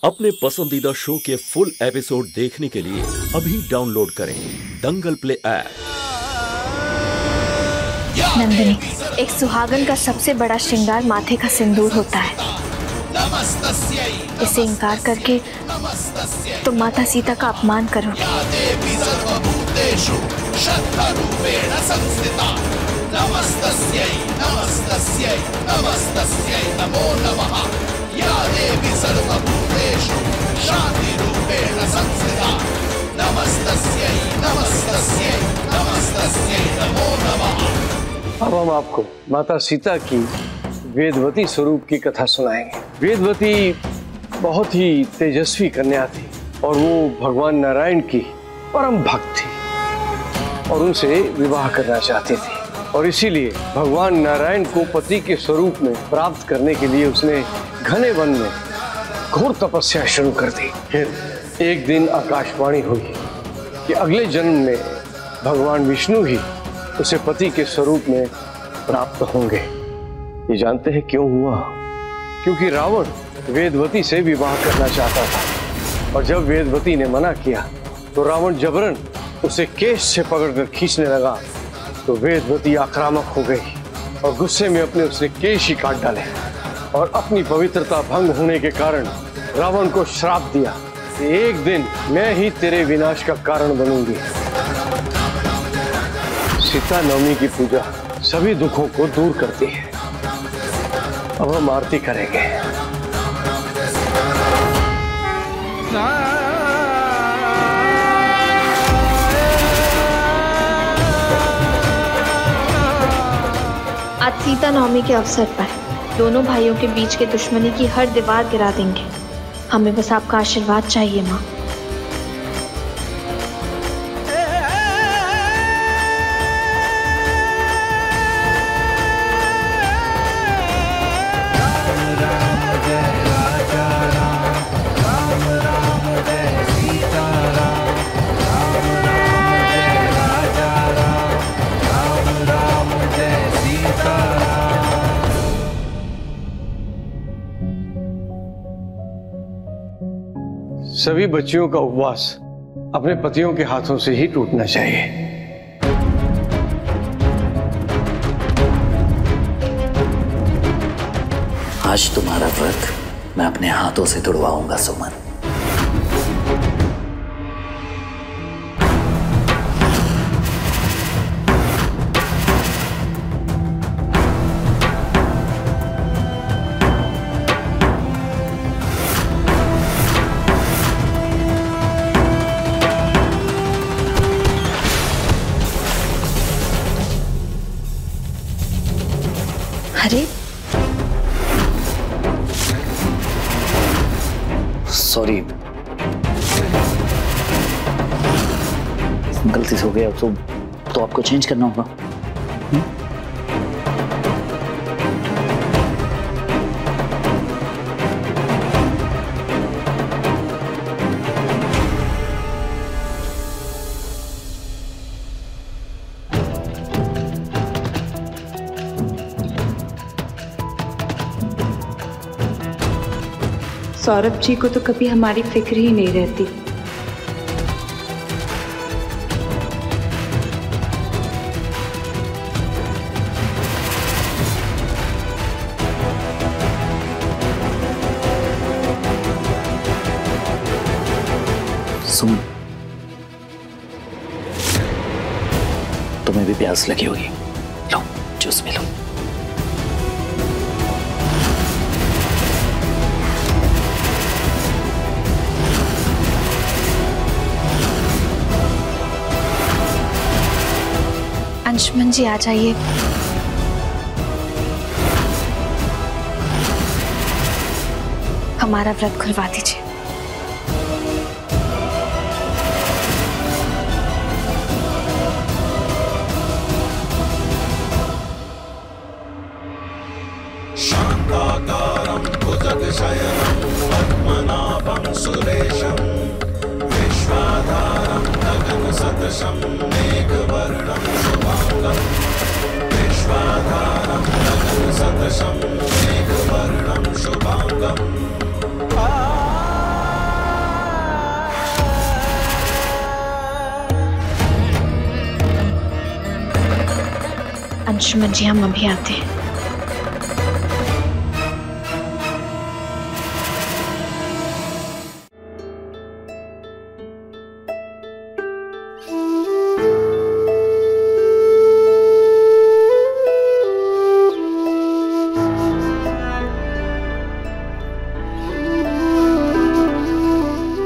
अपने पसंदीदा शो के फुल एपिसोड देखने के लिए अभी डाउनलोड करें दंगल प्ले ऐप। नंदिनी, एक सुहागन का सबसे बड़ा श्रृंगार माथे का सिंदूर होता है। इसे इनकार करके तुम माता सीता का अपमान करोगे। नमस्तस्यै नमस्तस्यै नमस्तस्यै नमो नमः। या देवी सर्वभूतेषु शान्तिरूपेण संस्थिता। नमस्तस्यै नमस्तस्यै नमस्तस्यै नमो नमः। अब हम आपको माता सीता की वेदवती स्वरूप की कथा सुनाएंगे। वेदवती बहुत ही तेजस्वी कन्या थी और वो भगवान नारायण की परम भक्त थी और उनसे विवाह करना चाहती थी और इसीलिए भगवान नारायण को पति के स्वरूप में प्राप्त करने के लिए उसने घने वन में घोर तपस्या शुरू कर दी। फिर एक दिन आकाशवाणी हुई कि अगले जन्म में भगवान विष्णु ही उसे पति के स्वरूप में प्राप्त होंगे। ये जानते हैं क्यों हुआ? क्योंकि रावण वेदवती से विवाह करना चाहता था और जब वेदवती ने मना किया तो रावण जबरन उसे केश से पकड़कर खींचने लगा तो वेदवती आक्रामक हो गई और गुस्से में अपने उसने केश ही काट डाले और अपनी पवित्रता भंग होने के कारण रावण को श्राप दिया कि एक दिन मैं ही तेरे विनाश का कारण बनूंगी। सीता नवमी की पूजा सभी दुखों को दूर करती है। अब हम आरती करेंगे। आज सीता नवमी के अवसर पर दोनों भाइयों के बीच के दुश्मनी की हर दीवार गिरा देंगे। हमें बस आपका आशीर्वाद चाहिए माँ। सभी बच्चियों का उपवास अपने पतियों के हाथों से ही टूटना चाहिए। आज तुम्हारा व्रत मैं अपने हाथों से तुड़वाऊंगा सुमन। अरे सॉरी, गलती से हो गया तो आपको चेंज करना होगा। सौरभ जी को तो कभी हमारी फिक्र ही नहीं रहती। सुन, तुम्हें भी प्यास लगी होगी, लो जूस में लो। अंशुमन जी आ जाइए। हमारा व्रत खुलवा दीजिए। शान्ताकारं भुजगशयनं पद्मनाभं सुरेशं विश्वाधारं गगनसदृशं मेघवर्णं शुभांगं विश्वाधारं गगनसदृशं मेघवर्णं शुभांगं। अंशुमन जी, हम अभी आते हैं।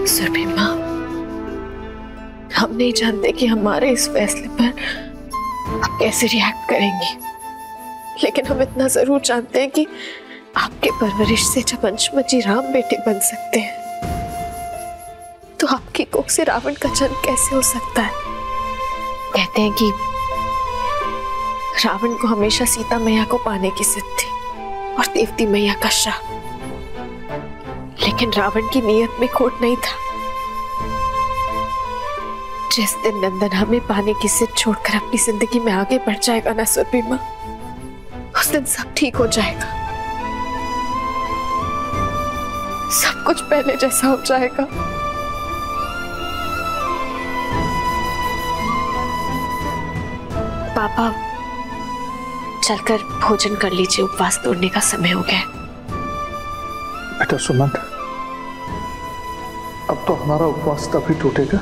सुरभि माँ, हम नहीं जानते कि हमारे इस फैसले पर आप कैसे रिएक्ट करेंगी, लेकिन हम इतना जरूर जानते हैं कि आपके परवरिश से जब अंशुमन जी राम बेटे बन सकते हैं, तो आपकी कोख से रावण का जन्म कैसे हो सकता है। कहते हैं कि रावण को हमेशा सीता मैया को पाने की जिद थी और देवती मैया का श्राप, लेकिन रावण की नीयत में खोट नहीं था। जिस दिन नंदन हमें पाने की जिद छोड़कर अपनी जिंदगी में आगे बढ़ जाएगा ना सुरभि माँ, उस दिन सब ठीक हो जाएगा, सब कुछ पहले जैसा हो जाएगा। पापा, चलकर भोजन कर लीजिए, उपवास तोड़ने का समय हो गया। बेटा सुमन, अब तो हमारा उपवास तभी टूटेगा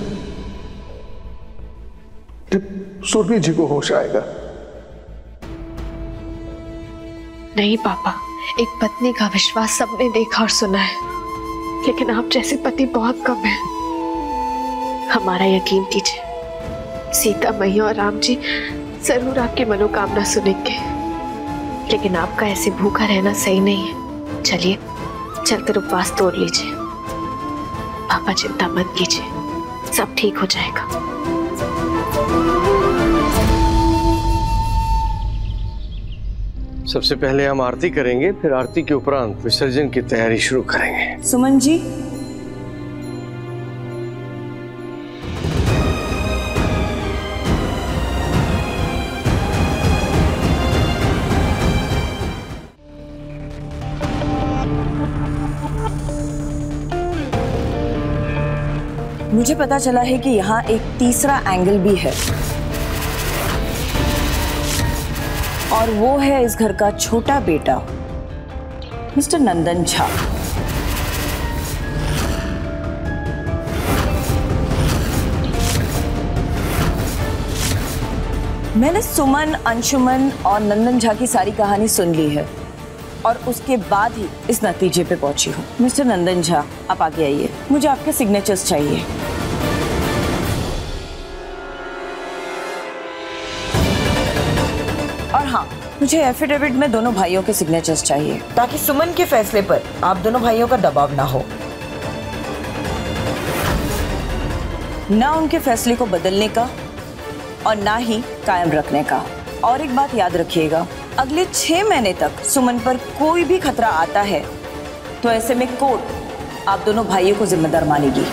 जब सुरभि जी को होश आएगा। नहीं पापा, एक पत्नी का विश्वास सबने देखा और सुना है, लेकिन आप जैसे पति बहुत कम हैं। हमारा यकीन कीजिए, सीता मैया और राम जी जरूर आपकी मनोकामना सुनेंगे, लेकिन आपका ऐसे भूखा रहना सही नहीं है। चलिए चलकर उपवास तोड़ लीजिए। पापा चिंता मत कीजिए, सब ठीक हो जाएगा। सबसे पहले हम आरती करेंगे, फिर आरती के उपरांत विसर्जन की तैयारी शुरू करेंगे। सुमन जी, मुझे पता चला है कि यहाँ एक तीसरा एंगल भी है, और वो है इस घर का छोटा बेटा मिस्टर नंदन झा। मैंने सुमन, अंशुमन और नंदन झा की सारी कहानी सुन ली है और उसके बाद ही इस नतीजे पे पहुंची हूँ। मिस्टर नंदन झा, आप आगे आइए, मुझे आपके सिग्नेचर्स चाहिए। और हाँ, मुझे एफिडेविट में दोनों भाइयों के सिग्नेचर्स चाहिए, ताकि सुमन के फैसले पर आप दोनों भाइयों का दबाव ना हो, ना उनके फैसले को बदलने का और ना ही कायम रखने का। और एक बात याद रखिएगा, अगले 6 महीने तक सुमन पर कोई भी खतरा आता है तो ऐसे में कोर्ट आप दोनों भाइयों को जिम्मेदार मानेगी।